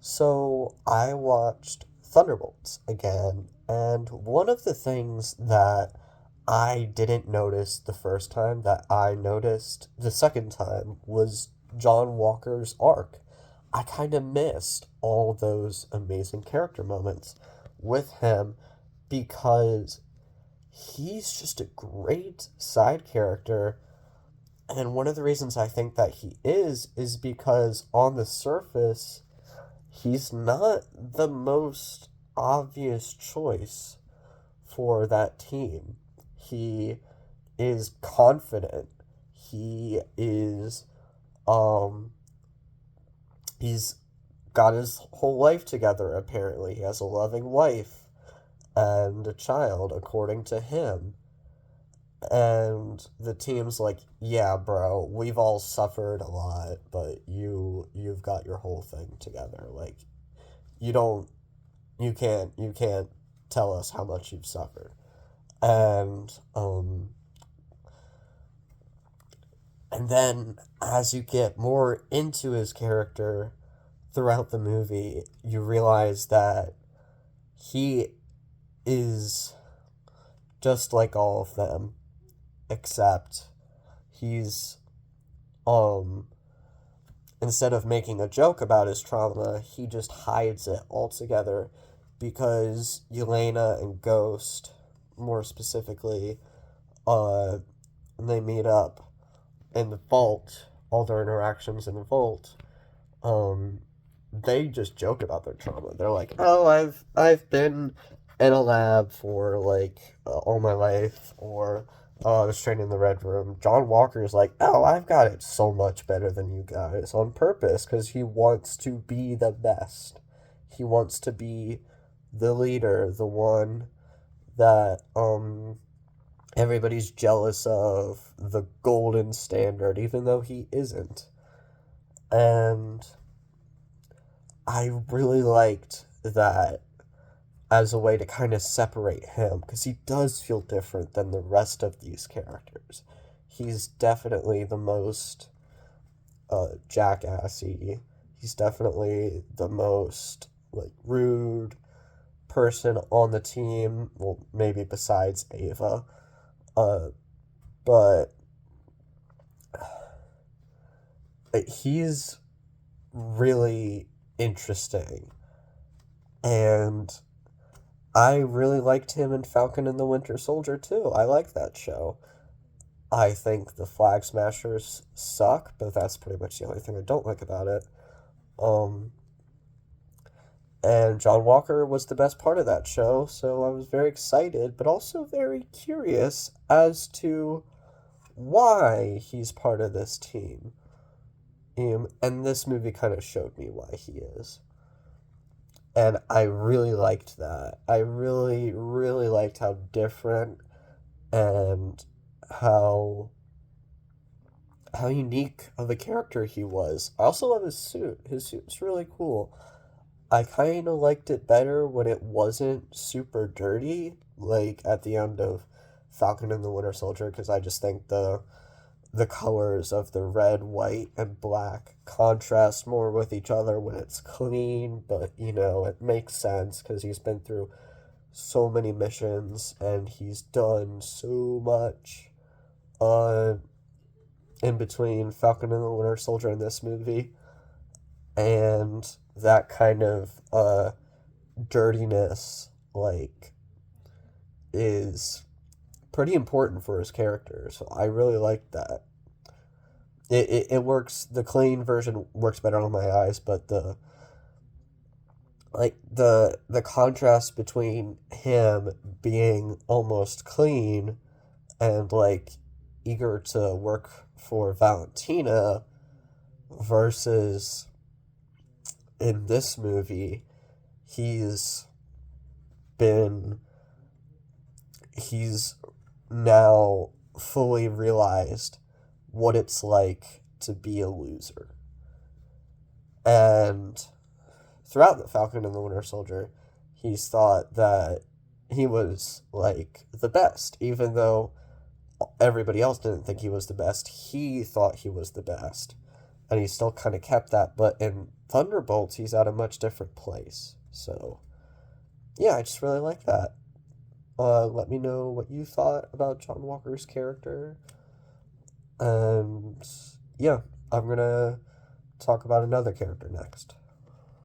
So I watched Thunderbolts again, and one of the things that I didn't notice the first time that I noticed the second time was John Walker's arc. I kind of missed all those amazing character moments with him because he's just a great side character. And one of the reasons I think that he is because on the surface, he's not the most obvious choice for that team. He is confident. He is um he's got his whole life together apparently. He has a loving wife and a child according to him. And the team's like, "Yeah, bro, we've all suffered a lot, but you've got your whole thing together. Like you don't you can't tell us how much you've suffered." And and then as you get more into his character throughout the movie, you realize that he is just like all of them, except he's um instead of making a joke about his trauma, he just hides it altogether because Yelena and Ghost, more specifically, they meet up in the vault, all their interactions in the vault, um, they just joke about their trauma. They're like, "Oh, I've been in a lab for like all my life," or "Oh, I was trained in the Red Room." John Walker is like, "Oh, I've got it so much better than you guys," on purpose because he wants to be the best. He wants to be the leader, the one that everybody's jealous of, the golden standard, even though he isn't. And I really liked that as a way to kind of separate him because he does feel different than the rest of these characters. He's definitely the most jackassy. He's definitely the most like rude person on the team. Well, maybe besides Ava. Uh, but he's really interesting, and I really liked him in Falcon and the Winter Soldier too. I like that show. I think the Flag Smashers suck, but that's pretty much the only thing I don't like about it. Um, and John Walker was the best part of that show, so I was very excited, but also very curious as to why he's part of this team. And this movie kind of showed me why he is. And I really liked that. I really, really liked how different and how how unique of a character he was. I also love his suit. His suit's really cool. I kind of liked it better when it wasn't super dirty, like at the end of Falcon and the Winter Soldier, because I just think the colors of the red, white, and black contrast more with each other when it's clean, but it makes sense because he's been through so many missions and he's done so much uh, in between Falcon and the Winter Soldier and this movie. And that kind of dirtiness, like, is pretty important for his character. So I really like that. It works. The clean version works better on my eyes, but the contrast between him being almost clean and like eager to work for Valentina versus in this movie he's been he's now fully realized what it's like to be a loser. And throughout the Falcon and the Winter Soldier, he's thought that he was like the best, even though everybody else didn't think he was the best. He thought he was the best. and he still kind of kept that, but in Thunderbolts, he's at a much different place. So, yeah, I just really like that. Let me know what you thought about John Walker's character. And yeah, I'm gonna talk about another character next.